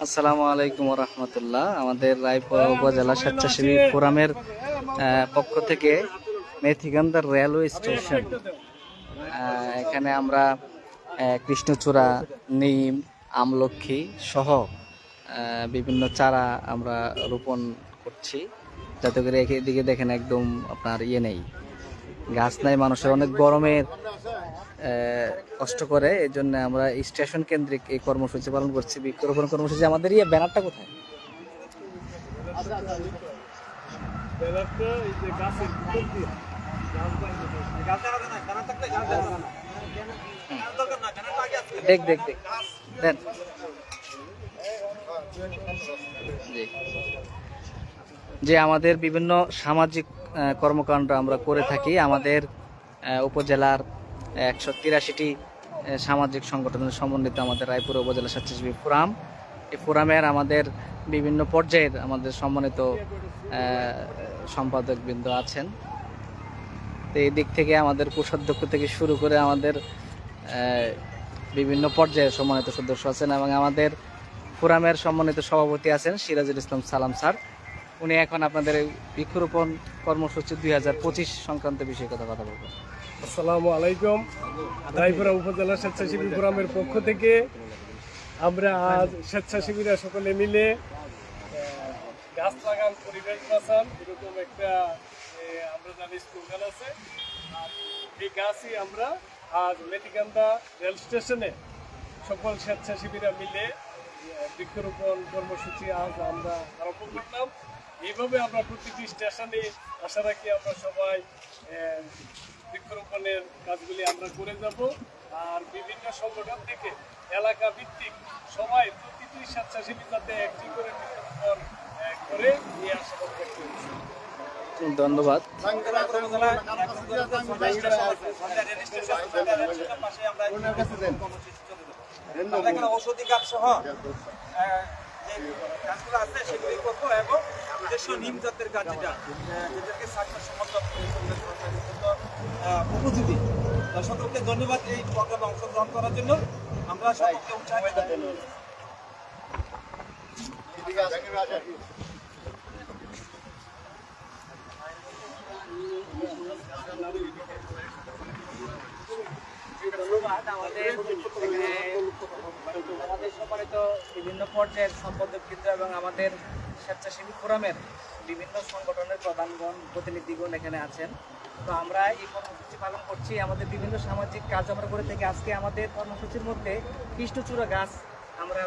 আসসালামু আলাইকুম রহমতুল্লাহ। আমাদের রায়পুরা উপজেলা স্বেচ্ছাসেবী ফোরামের পক্ষ থেকে মেথিকান্দার রেলওয়ে স্টেশন, এখানে আমরা কৃষ্ণচূড়া, নিম, আমলক্ষী সহ বিভিন্ন চারা আমরা রোপণ করছি, যাতে করে এদিকে দেখেন একদম আপনার নেই, গাছ নাই। মানুষের অনেক গরমের কষ্ট করে, এই জন্য আমরা স্টেশন কেন্দ্রিক এই কর্মসূচি পালন করছি, বৃক্ষরোপণ কর্মসূচি। আমাদের ব্যানারটা কোথায়? দেখ দেখ দেখ দেন। যে আমাদের বিভিন্ন সামাজিক কর্মকাণ্ড আমরা করে থাকি। আমাদের উপজেলার 183টি সামাজিক সংগঠনের সমন্বিত আমাদের রায়পুরা উপজেলা স্বেচ্ছাসেবী ফোরাম। এই ফোরামের আমাদের বিভিন্ন পর্যায়ের আমাদের সম্মানিত সম্পাদকবৃন্দ আছেন। তো এই দিক থেকে আমাদের কোষাধ্যক্ষ থেকে শুরু করে আমাদের বিভিন্ন পর্যায়ের সম্মানিত সদস্য আছেন, এবং আমাদের ফোরামের সম্মানিত সভাপতি আছেন সিরাজুল ইসলাম সালাম স্যার। উনি এখন আপনাদের বৃক্ষরোপণ কর্মসূচি 2025 সংক্রান্ত বিষয়ে কথা বলবেন। আসসালামু আলাইকুম। রায়পুরা উপজেলা স্বেচ্ছাসেবী ফোরামের পক্ষ থেকে আমরা আজ স্বেচ্ছাসেবীরা সকলে মিলে গাছ লাগান পরিবেশ বাঁচান, এরকম একটা আমরা জানি স্লোগান আছে। আর এই গাছই আমরা আজ মেথিকান্দা রেল স্টেশনে সকল স্বেচ্ছাসেবীরা মিলে বৃক্ষরোপণ কর্মসূচি আজ আমরা আরম্ভ করলাম। এইভাবে আমরা প্রতিটি স্টেশনে আশা রাখি আমরা সবাই বৃক্ষরোপণের কাজগুলি আমরা করে যাব। আর বিভিন্ন সংগঠন থেকে এলাকা ভিত্তিক সবাই প্রতিটি স্বেচ্ছাসেবী যাতে একটি করে বৃক্ষরোপণ করে নিয়ে আশীর্বাদ করতে হচ্ছে। ধন্যবাদ। ঔষধি গাছ সহ যে গাছগুলো আছে সেগুলি করবো, এবং নিজস্ব নিম জাতের গাছ যেটাকে উপযোগী। সকলকে ধন্যবাদ এই প্রোগ্রামে অংশগ্রহণ করার জন্য। আমরা সকলকে উৎসাহিত আমাদের সম্মানিত বিভিন্ন পর্যায়ের সম্পাদক কেন্দ্র এবং আমাদের স্বেচ্ছাসেবী ফোরামের বিভিন্ন সংগঠনের প্রধানগণ, প্রতিনিধিগণ এখানে আছেন। তো আমরা এই কর্মসূচি পালন করছি, আমাদের বিভিন্ন সামাজিক কাজ আমরা করে থাকি। আজকে আমাদের কর্মসূচির মধ্যে কৃষ্ণচূড়া গাছ আমরা